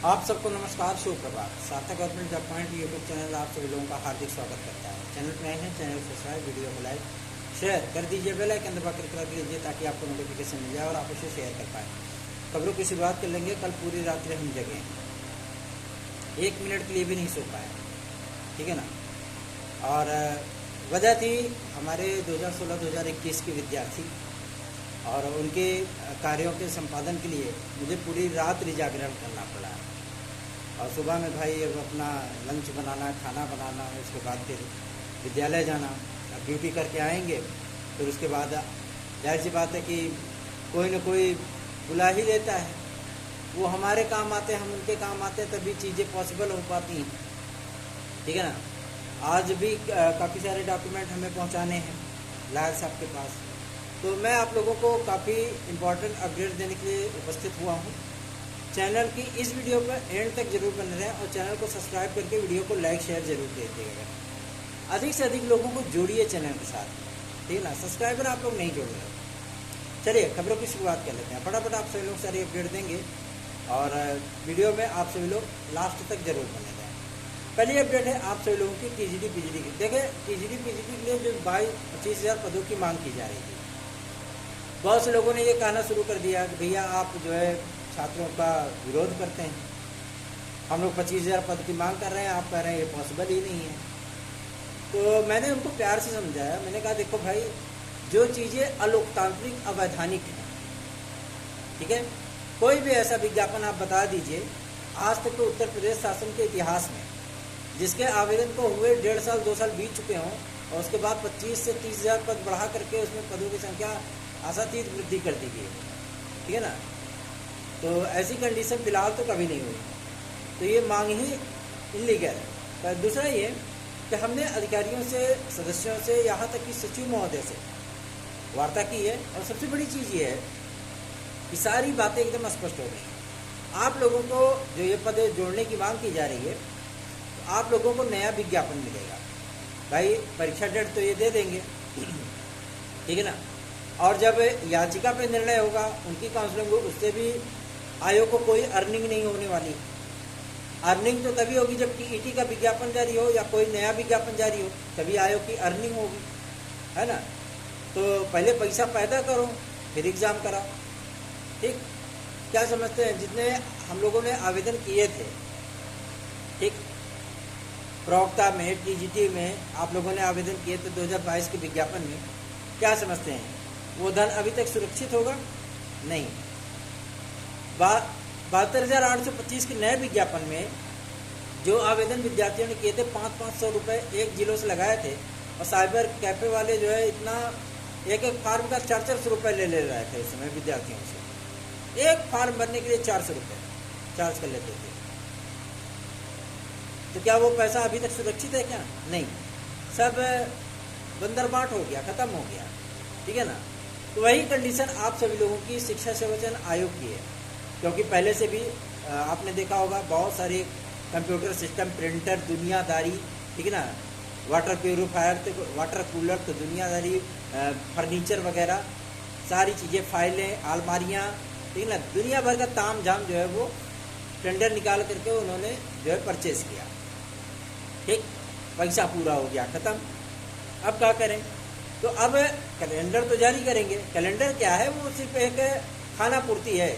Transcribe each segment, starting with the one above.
आप सबको नमस्कार, सुप्रभात। सार्थक government job point YouTube channel आप सभी लोगों का हार्दिक स्वागत करता है। चैनल पर नए हैं, चैनल को सब्सक्राइब, वीडियो को लाइक शेयर कर दीजिए, बेल आइकन दबाकर कर दीजिए ताकि आपको नोटिफिकेशन मिल जाए और आप उसे शेयर कर पाएँ। खबरों की शुरुआत कर लेंगे। कल पूरी रात्रि हम जगे, 1 मिनट के लिए भी नहीं सो पाए, ठीक है ना। और वजह थी हमारे 2016-2021 के विद्यार्थी और उनके कार्यों के संपादन के लिए मुझे पूरी रात जागरण करना पड़ा। और सुबह में भाई अब अपना लंच बनाना, खाना बनाना, उसके बाद फिर विद्यालय जाना, अब ड्यूटी करके आएंगे, फिर उसके बाद जाहिर सी बात है कि कोई न कोई बुला ही लेता है। वो हमारे काम आते हैं, हम उनके काम आते हैं, तभी चीज़ें पॉसिबल हो पाती हैं, ठीक है ना। आज भी काफ़ी सारे डॉक्यूमेंट हमें पहुंचाने हैं लायर साहब के पास, तो मैं आप लोगों को काफ़ी इम्पोर्टेंट अपडेट देने के लिए उपस्थित हुआ हूं। चैनल की इस वीडियो पर एंड तक जरूर बने रहें और चैनल को सब्सक्राइब करके वीडियो को लाइक शेयर जरूर दीजिएगा। अधिक से अधिक लोगों को जोड़िए चैनल के साथ, ठीक है ना। सब्सक्राइबर आप लोग नहीं जोड़ रहे। चलिए खबरों की शुरुआत कर लेते हैं। फटाफट आप सभी लोग सारी अपडेट देंगे और वीडियो में आप सभी लोग लास्ट तक जरूर बने रहें। पहली अपडेट है आप सभी लोगों की टीजीडी पीजीडी की। देखिए टीजीडी पीजीडी के लिए जो 22-25 हज़ार पदों की मांग की जा रही थी, बहुत से लोगों ने ये कहना शुरू कर दिया कि भैया आप जो है छात्रों का विरोध करते हैं, हम लोग 25,000 पद की मांग कर रहे हैं, आप कह रहे हैं ये पॉसिबल ही नहीं है। तो मैंने उनको प्यार से समझाया। मैंने कहा देखो भाई, जो चीज़ें अलोकतांत्रिक अवैधानिक हैं, ठीक है, कोई भी ऐसा विज्ञापन आप बता दीजिए आज तक तो उत्तर प्रदेश शासन के इतिहास में जिसके आवेदन को हुए 1.5 साल 2 साल बीत चुके हों और उसके बाद 25 से 30,000 पद बढ़ा करके उसमें पदों की संख्या आशातीत वृद्धि कर दी गई, ठीक है ना। तो ऐसी कंडीशन फिलहाल तो कभी नहीं हुई, तो ये मांग ही इलीगल है। पर दूसरा ये कि हमने अधिकारियों से, सदस्यों से, यहाँ तक कि सचिव महोदय से वार्ता की है और सबसे बड़ी चीज़ ये है कि सारी बातें एकदम स्पष्ट हो गई। आप लोगों को जो ये पद जोड़ने की मांग की जा रही है, तो आप लोगों को नया विज्ञापन मिलेगा। भाई परीक्षा डेट तो ये दे देंगे, ठीक है ना। और जब याचिका पे निर्णय होगा, उनकी काउंसलिंग हो, उससे भी आयोग को कोई अर्निंग नहीं होने वाली। अर्निंग तो तभी होगी जब टीईटी का विज्ञापन जारी हो या कोई नया विज्ञापन जारी हो, तभी आयोग की अर्निंग होगी, है ना। तो पहले पैसा पैदा करो, फिर एग्ज़ाम कराओ, ठीक। क्या समझते हैं, जितने हम लोगों ने आवेदन किए थे, ठीक, प्रवक्ता में, टीजीटी में आप लोगों ने आवेदन किए थे 2022 के विज्ञापन में, क्या समझते हैं वो धन अभी तक सुरक्षित होगा? नहीं। 72,825 के नए विज्ञापन में जो आवेदन विद्यार्थियों ने किए थे 500-500 रुपये एक जिलों से लगाए थे, और साइबर कैफे वाले जो है इतना एक फार्म का 400 रुपये ले रहे थे इस समय विद्यार्थियों से। एक फार्म भरने के लिए 400 रुपये चार्ज कर लेते थे। तो क्या वो पैसा अभी तक सुरक्षित है? क्या नहीं, सब बंदरबाट हो गया, ख़त्म हो गया, ठीक है ना। तो वही कंडीशन आप सभी लोगों की शिक्षा सेवाचयन आयोग की है, क्योंकि पहले से भी आपने देखा होगा बहुत सारे कंप्यूटर सिस्टम, प्रिंटर, दुनियादारी, ठीक है ना, वाटर प्यूरीफायर तो, वाटर कूलर तो दुनियादारी, फर्नीचर वगैरह सारी चीज़ें, फाइलें, अलमारियाँ, ठीक है ना, दुनिया भर का ताम झाम जो है वो टेंडर निकाल करके उन्होंने जो है परचेज किया, ठीक। पैसा पूरा हो गया, ख़त्म। अब क्या करें? तो अब कैलेंडर तो जारी करेंगे। कैलेंडर क्या है? वो सिर्फ एक खाना पूर्ति है,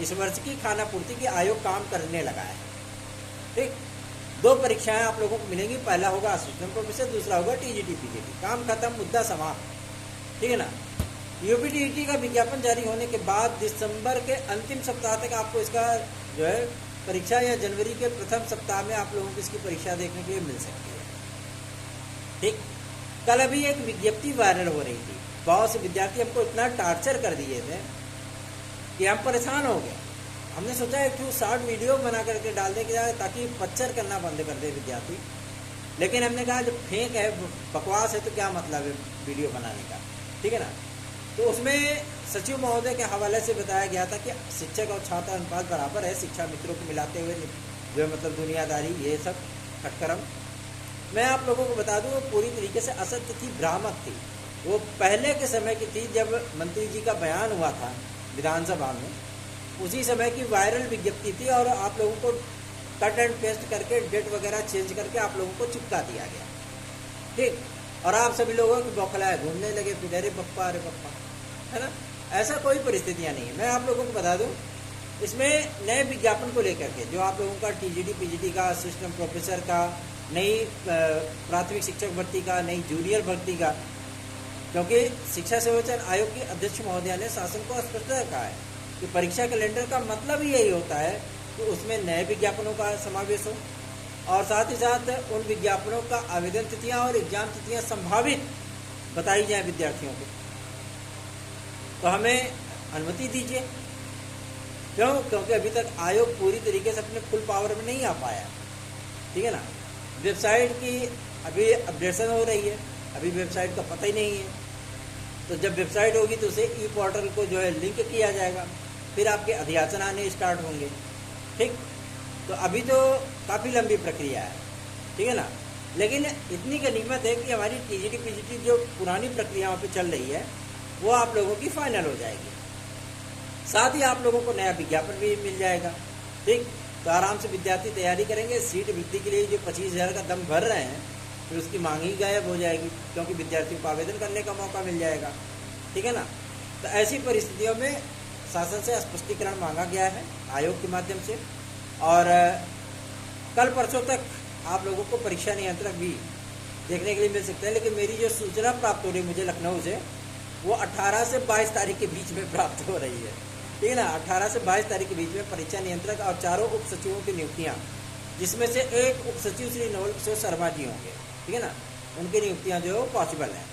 इस वर्ष की खाना पूर्ति की आयोग काम करने लगा है, ठीक। 2 परीक्षाएं आप लोगों को मिलेंगी, पहला होगा असिस्टेंट प्रोफेसर, दूसरा होगा टीजीटी पीजीटी। काम खत्म, मुद्दा समाप्त, ठीक है ना। यूपीटीईटी का विज्ञापन जारी होने के बाद दिसंबर के अंतिम सप्ताह तक आपको इसका जो है परीक्षा, या जनवरी के प्रथम सप्ताह में आप लोगों को इसकी परीक्षा देखने के लिए मिल सकती है, ठीक। कल अभी एक विज्ञप्ति वायरल हो रही थी, बहुत से विद्यार्थी हमको इतना टार्चर कर दिए थे कि हम परेशान हो गए। हमने सोचा एक शॉर्ट वीडियो बना करके डाल दे ताकि पच्चर करना बंद कर दे विद्यार्थी, लेकिन हमने कहा जब फेक है, बकवास है, तो क्या मतलब है वीडियो बनाने का, ठीक है ना। तो उसमें सचिव महोदय के हवाले से बताया गया था कि शिक्षक और छात्र अनुपात बराबर है, शिक्षा मित्रों को मिलाते हुए जो है मतलब दुनियादारी, ये सब खटकरम। मैं आप लोगों को बता दूं, वो पूरी तरीके से असत्य थी, भ्रामक थी। वो पहले के समय की थी जब मंत्री जी का बयान हुआ था विधानसभा में, उसी समय की वायरल विज्ञप्ति थी और आप लोगों को कट एंड पेस्ट करके डेट वगैरह चेंज करके आप लोगों को चिपका दिया गया, ठीक। और आप सभी लोगों की बौखलाए घूमने लगे फिर, अरे बप्पा, है ना। ऐसा कोई परिस्थितियाँ नहीं है। मैं आप लोगों को बता दूँ, इसमें नए विज्ञापन को लेकर के जो आप लोगों का टीजीटी पीजीटी का, असिस्टेंट प्रोफेसर का, नई प्राथमिक शिक्षक भर्ती का, नई जूनियर भर्ती का, क्योंकि शिक्षा सेवाचयन आयोग की अध्यक्ष महोदया ने शासन को स्पष्ट कहा है कि परीक्षा कैलेंडर का मतलब ही यही होता है कि उसमें नए विज्ञापनों का समावेश हो और साथ ही साथ उन विज्ञापनों का आवेदन तिथियां और एग्जाम तिथियां संभावित बताई जाए विद्यार्थियों को। तो हमें अनुमति दीजिए। क्यों? क्योंकि अभी तक आयोग पूरी तरीके से अपने फुल पावर में नहीं आ पाया, ठीक है ना। वेबसाइट की अभी अपडेशन हो रही है, अभी वेबसाइट का पता ही नहीं है। तो जब वेबसाइट होगी तो उसे ई पोर्टल को जो है लिंक किया जाएगा, फिर आपके अध्यासन आने स्टार्ट होंगे, ठीक। तो अभी तो काफ़ी लंबी प्रक्रिया है, ठीक है ना। लेकिन इतनी गनीमत है कि हमारी टीजीटी पीजीटी जो पुरानी प्रक्रियाओं पे चल रही है वो आप लोगों की फाइनल हो जाएगी। साथ ही आप लोगों को नया विज्ञापन भी मिल जाएगा, ठीक। तो आराम से विद्यार्थी तैयारी करेंगे। सीट वृद्धि के लिए जो 25,000 का दम भर रहे हैं फिर उसकी मांग ही गायब हो जाएगी, क्योंकि विद्यार्थियों को आवेदन करने का मौका मिल जाएगा, ठीक है ना। तो ऐसी परिस्थितियों में शासन से स्पष्टीकरण मांगा गया है आयोग के माध्यम से। और कल परसों तक आप लोगों को परीक्षा नियंत्रक भी देखने के लिए मिल सकते हैं। लेकिन मेरी जो सूचना प्राप्त हो रही है मुझे लखनऊ से, वो 18 से 22 तारीख के बीच में प्राप्त हो रही है, ठीक है ना। 18 से 22 तारीख के बीच में परीक्षा नियंत्रक और 4 उप सचिवों की नियुक्तियाँ, जिसमें से एक उप सचिव श्री नवल किशोर शर्मा जी होंगे, ठीक है ना। उनकी नियुक्तियाँ जो है पॉसिबल हैं।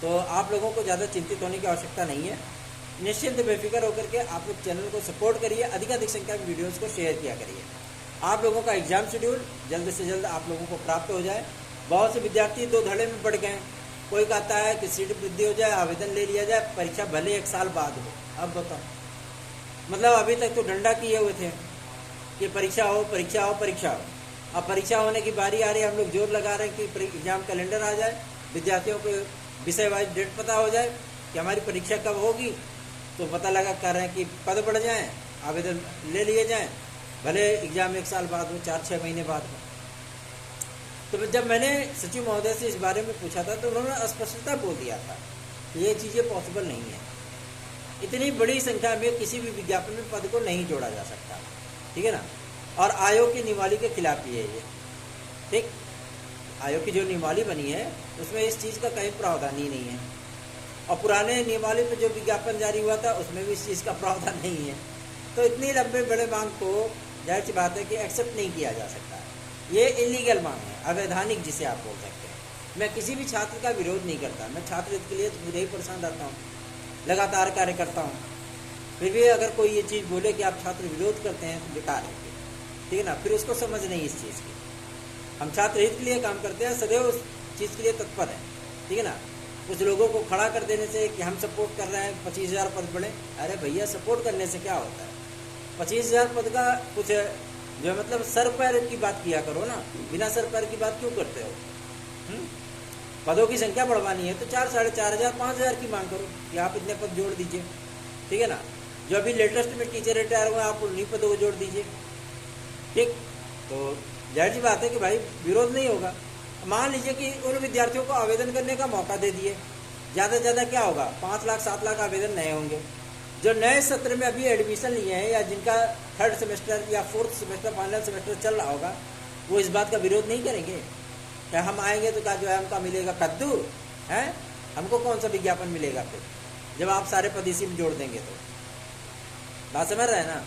तो आप लोगों को ज़्यादा चिंतित होने की आवश्यकता नहीं है। निश्चिंत बेफिक्र होकर के आप लोग चैनल को सपोर्ट करिए, अधिकाधिक संख्या में वीडियोज़ को शेयर किया करिए। आप लोगों का एग्जाम शेड्यूल जल्द से जल्द आप लोगों को प्राप्त हो जाए। बहुत से विद्यार्थी 2 धड़े में बढ़ गए। कोई कहता है कि सीट वृद्धि हो जाए, आवेदन ले लिया जाए, परीक्षा भले 1 साल बाद हो। अब बताओ, मतलब अभी तक तो डंडा किए हुए थे कि परीक्षा हो, परीक्षा हो, परीक्षा हो। अब परीक्षा होने की बारी आ रही है, हम लोग जोर लगा रहे हैं कि एग्जाम कैलेंडर आ जाए, विद्यार्थियों को विषय वाइज डेट पता हो जाए कि हमारी परीक्षा कब होगी। तो पता लगा कर रहे हैं कि पद बढ़ जाएं, आवेदन ले लिए जाएं, भले एग्जाम 1 साल बाद हो, 4-6 महीने बाद हो। तो जब मैंने सचिव महोदय से इस बारे में पूछा था तो उन्होंने स्पष्टता बोल दिया था कि ये चीज़ें पॉसिबल नहीं है। इतनी बड़ी संख्या में किसी भी विज्ञापन में पद को नहीं जोड़ा जा सकता, ठीक है ना। और आयोग की नियमावली के खिलाफ ही है ये, ठीक। आयोग की जो नियमावली बनी है उसमें इस चीज़ का कहीं प्रावधान ही नहीं है। और पुराने नियमावली पे जो विज्ञापन जारी हुआ था उसमें भी इस चीज़ का प्रावधान नहीं है। तो इतनी लंबे बड़े मांग को जाहिर सी बात है कि एक्सेप्ट नहीं किया जा सकता। ये इलीगल मांग है, अवैधानिक जिसे आप बोल सकते हैं। मैं किसी भी छात्र का विरोध नहीं करता, मैं छात्र हित के लिए मुझे ही परेशान रहता हूँ, लगातार कार्य करता हूँ। फिर भी अगर कोई ये चीज़ बोले कि आप छात्र विरोध करते हैं तो बेकार है, ठीक है ना। फिर उसको समझ नहीं इस चीज़ की। हम छात्र हित के लिए काम करते हैं, सदैव उस चीज़ के लिए तत्पर है, ठीक है ना। कुछ लोगों को खड़ा कर देने से कि हम सपोर्ट कर रहे हैं 25,000 पद बढ़े, अरे भैया सपोर्ट करने से क्या होता है। 25,000 पद का कुछ जो मतलब सर पैर की बात किया करो ना, बिना सर पैर की बात क्यों करते हो। पदों की संख्या बढ़वानी है तो 4, 4,500, 5,000 की मांग करो कि आप इतने पद जोड़ दीजिए, ठीक है ना। जो अभी लेटेस्ट में टीचर रिटायर हुए आप उन्हीं पदों को जोड़ दीजिए, ठीक। तो जाहिर सी बात है कि भाई विरोध नहीं होगा। मान लीजिए कि उन विद्यार्थियों को आवेदन करने का मौका दे दिए, ज़्यादा से ज़्यादा क्या होगा, 5 लाख 7 लाख आवेदन नए होंगे। जो नए सत्र में अभी एडमिशन लिए हैं या जिनका 3rd सेमेस्टर या 4th सेमेस्टर फाइनल सेमेस्टर चल रहा होगा, वो इस बात का विरोध नहीं करेंगे। क्या हम आएंगे तो क्या जो है हमका मिलेगा कद्दू है, हमको कौन सा विज्ञापन मिलेगा फिर जब आप सारे पद इसी में जोड़ देंगे। तो बात समझ रहे हैं ना।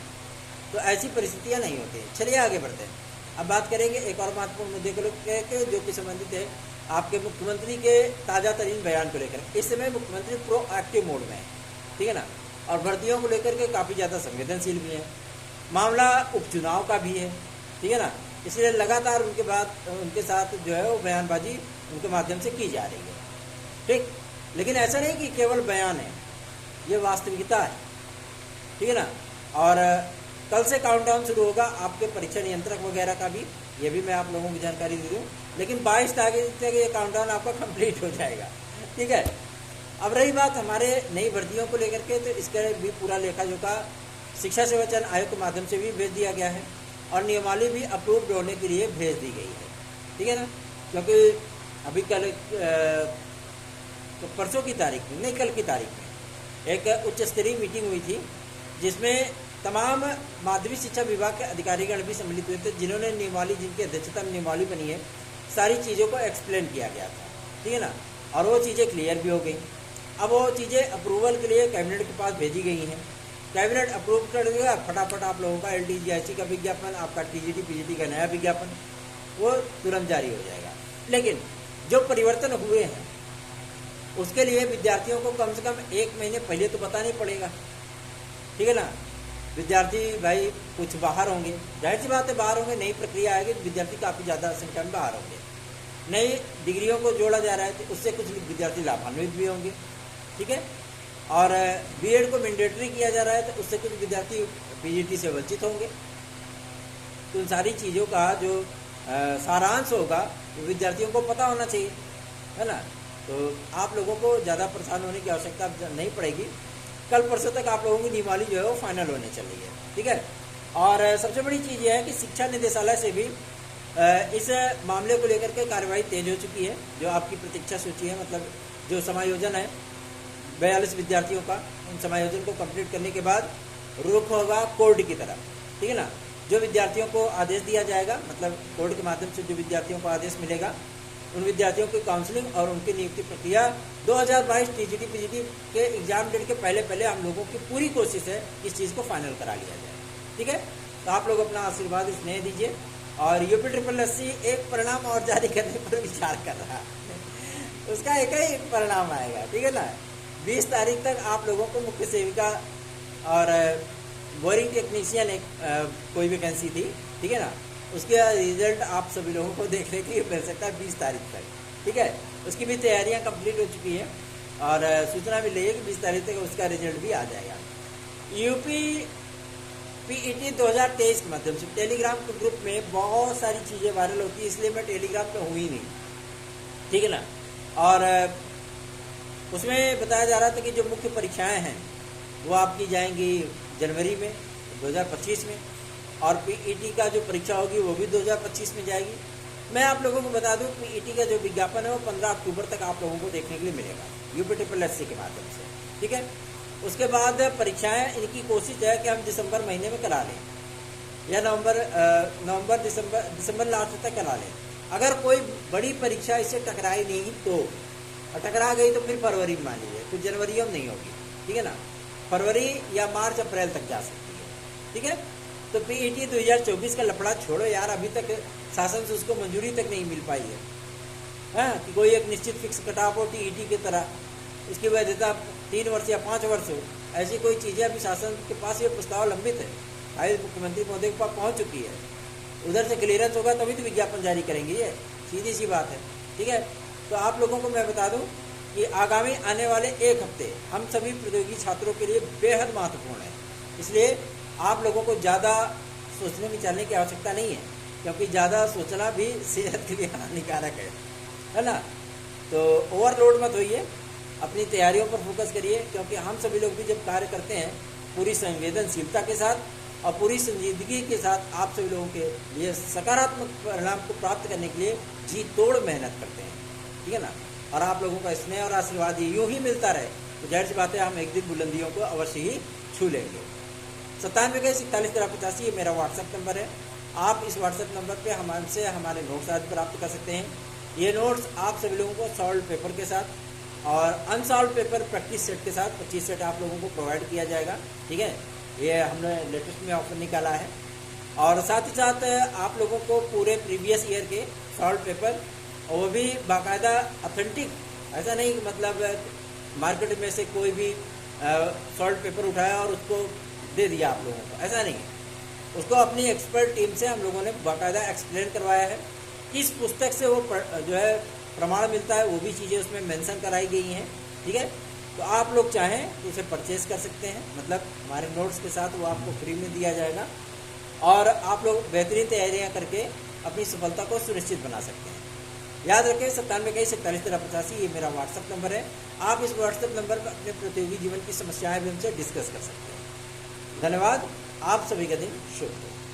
तो ऐसी परिस्थितियाँ नहीं होती। चलिए आगे बढ़ते हैं। अब बात करेंगे एक और महत्वपूर्ण मुद्दे को लेकर जो कि संबंधित है आपके मुख्यमंत्री के ताज़ा तरीन बयान को लेकर। इस समय मुख्यमंत्री प्रोएक्टिव मोड में है, ठीक है ना। और भर्तियों को लेकर के काफ़ी ज़्यादा संवेदनशील भी है। मामला उपचुनाव का भी है, ठीक है ना। इसलिए लगातार उनके साथ जो है वो बयानबाजी उनके माध्यम से की जा रही है, ठीक। लेकिन ऐसा नहीं कि केवल बयान है, ये वास्तविकता है, ठीक है ना। और कल से काउंटडाउन शुरू होगा आपके परीक्षा नियंत्रक वगैरह का भी, ये भी मैं आप लोगों को जानकारी दे दूँ। लेकिन 22 तारीख तक ये काउंटडाउन आपका कंप्लीट हो जाएगा, ठीक है। अब रही बात हमारे नई भर्तियों को लेकर के, तो इसका भी पूरा लेखा जोखा शिक्षा सेवा चयन आयोग के माध्यम से भी भेज दिया गया है और नियमावली भी अप्रूव्ड होने के लिए भेज दी गई है, ठीक है ना। क्योंकि अभी कल परसों की तारीख में, नहीं कल की तारीख में एक उच्च स्तरीय मीटिंग हुई थी जिसमें तमाम माध्यमिक शिक्षा विभाग के अधिकारीगण भी सम्मिलित हुए थे, जिन्होंने नियमावली, जिनकी अध्यक्षता में नियमावली बनी है, सारी चीज़ों को एक्सप्लेन किया गया था, ठीक है ना। और वो चीज़ें क्लियर भी हो गई। अब वो चीज़ें अप्रूवल के लिए कैबिनेट के पास भेजी गई हैं। कैबिनेट अप्रूव कर देगा, फटाफट आप लोगों का LTGIC का विज्ञापन, आपका TGT PGT का नया विज्ञापन वो तुरंत जारी हो जाएगा। लेकिन जो परिवर्तन हुए हैं उसके लिए विद्यार्थियों को कम से कम 1 महीने पहले तो बताना ही पड़ेगा, ठीक है ना। विद्यार्थी भाई कुछ बाहर होंगे, जाहिर सी बात है बाहर होंगे, नई प्रक्रिया आएगी, विद्यार्थी काफ़ी ज़्यादा संख्या में बाहर होंगे। नई डिग्रियों को जोड़ा जा रहा है तो उससे कुछ विद्यार्थी लाभान्वित भी होंगे, ठीक है। और B.Ed को मैंडेटरी किया जा रहा है तो उससे कुछ विद्यार्थी PGT से वंचित होंगे। तो उन सारी चीज़ों का जो सारांश होगा वो विद्यार्थियों को पता होना चाहिए, है ना। तो आप लोगों को ज़्यादा परेशान होने की आवश्यकता नहीं पड़ेगी। कल परसों तक आप लोगों की नियमावली जो है वो फाइनल होने चल रही है, ठीक है। और सबसे बड़ी चीज़ यह है कि शिक्षा निदेशालय से भी इस मामले को लेकर के कार्रवाई तेज हो चुकी है। जो आपकी प्रतीक्षा सूची है, मतलब जो समायोजन है 42 विद्यार्थियों का, उन समायोजन को कंप्लीट करने के बाद रुख होगा कोर्ट की तरफ, ठीक है ना। जो विद्यार्थियों को आदेश दिया जाएगा, मतलब कोर्ट के माध्यम से जो विद्यार्थियों को आदेश मिलेगा, उन विद्यार्थियों की काउंसलिंग और उनकी नियुक्ति प्रक्रिया 2022 TGT PGT के एग्जाम डेट के पहले हम लोगों की पूरी कोशिश है इस चीज़ को फाइनल करा लिया जाए, ठीक है। तो आप लोग अपना आशीर्वाद स्नेह दीजिए। और UP-SSSC एक परिणाम और जारी करने पर विचार कर रहा है, उसका एक ही परिणाम आएगा, ठीक है ना। 20 तारीख तक आप लोगों को मुख्य सेविका और बोरिंग टेक्नीशियन एक कोई वैकेंसी थी, ठीक है ना, उसका रिजल्ट आप सभी लोगों को देखने के लिए मिल सकता है 20 तारीख तक, ठीक है। उसकी भी तैयारियां कंप्लीट हो चुकी हैं और सूचना मिल रही है कि 20 तारीख तक उसका रिजल्ट भी आ जाएगा। UP-PET 2023 के माध्यम से टेलीग्राम के ग्रुप में बहुत सारी चीज़ें वायरल होती है, इसलिए मैं टेलीग्राम पे हुई नहीं, ठीक है ना। और उसमें बताया जा रहा था कि जो मुख्य परीक्षाएं हैं वो आपकी जाएंगी जनवरी में 2025 में, और PET का जो परीक्षा होगी वो भी 2025 में जाएगी। मैं आप लोगों को बता दूं PET का जो विज्ञापन है वो 15 अक्टूबर तक आप लोगों को देखने के लिए मिलेगा UP-SSSC के माध्यम से, ठीक है। उसके बाद परीक्षाएं, इनकी कोशिश है कि हम दिसंबर महीने में करा लें या नवंबर दिसंबर लास्ट तक करा लें। अगर कोई बड़ी परीक्षा इससे टकराई नहीं तो, टकरा गई तो फिर फरवरी में मान लीजिए, फिर जनवरी में नहीं होगी, ठीक है ना। फरवरी या मार्च अप्रैल तक जा सकती है, ठीक है। तो PET 2024 का लफड़ा छोड़ो यार, अभी तक शासन से उसको मंजूरी तक नहीं मिल पाई है, हाँ, कि कोई एक निश्चित फिक्स कटाव हो TET की तरह, इसकी वैधता 3 वर्ष या 5 वर्ष हो, ऐसी कोई चीज़ें अभी शासन के पास ये प्रस्ताव लंबित है, फाइल मुख्यमंत्री महोदय के पास पहुँच चुकी है। उधर से क्लियरेंस होगा तभी तो विज्ञापन जारी करेंगे, ये सीधी सी बात है, ठीक है। तो आप लोगों को मैं बता दूं कि आगामी आने वाले 1 हफ्ते हम सभी प्रतियोगी छात्रों के लिए बेहद महत्वपूर्ण है, इसलिए आप लोगों को ज़्यादा सोचने विचारने की आवश्यकता नहीं है, क्योंकि ज़्यादा सोचना भी सेहत के लिए हानिकारक है ना। तो ओवरलोड मत होइए, अपनी तैयारियों पर फोकस करिए, क्योंकि हम सभी लोग भी जब कार्य करते हैं पूरी संवेदनशीलता के साथ और पूरी संजीदगी के साथ आप सभी लोगों के लिए सकारात्मक परिणाम को प्राप्त करने के लिए जी तोड़ मेहनत करते हैं, ठीक है ना। और आप लोगों का स्नेह और आशीर्वाद यूँ ही मिलता रहे तो जाहिर सी बात है हम एक दिन बुलंदियों को अवश्य ही छू लेंगे। 974141 ये मेरा व्हाट्सएप नंबर है। आप इस व्हाट्सएप नंबर पे हमसे हमारे नोट्स आदि प्राप्त कर सकते हैं। ये नोट्स आप सभी लोगों को सॉल्व पेपर के साथ और अनसॉल्व पेपर प्रैक्टिस सेट के साथ 25 सेट आप लोगों को प्रोवाइड किया जाएगा, ठीक है। ये हमने लेटेस्ट में ऑफर निकाला है। और साथ ही साथ आप लोगों को पूरे प्रीवियस ईयर के सॉल्व पेपर, और वो भी बाकायदा ऑथेंटिक, ऐसा नहीं कि मतलब मार्केट में से कोई भी सॉल्व पेपर उठाया और उसको दे दिया आप लोगों को, ऐसा नहीं है। उसको अपनी एक्सपर्ट टीम से हम लोगों ने बाकायदा एक्सप्लेन करवाया है। किस पुस्तक से वो जो है प्रमाण मिलता है वो भी चीज़ें उसमें मेंशन कराई गई हैं, ठीक है। तो आप लोग चाहें तो उसे परचेज कर सकते हैं, मतलब हमारे नोट्स के साथ वो आपको फ्री में दिया जाएगा और आप लोग बेहतरीन तैयारियां करके अपनी सफलता को सुनिश्चित बना सकते हैं। याद रखें 974141 ये मेरा व्हाट्सएप नंबर है। आप इस व्हाट्सएप नंबर पर अपने प्रतियोगी जीवन की समस्याएं भी हमसे डिस्कस कर सकते हैं। धन्यवाद। आप सभी का दिन शुभ हो।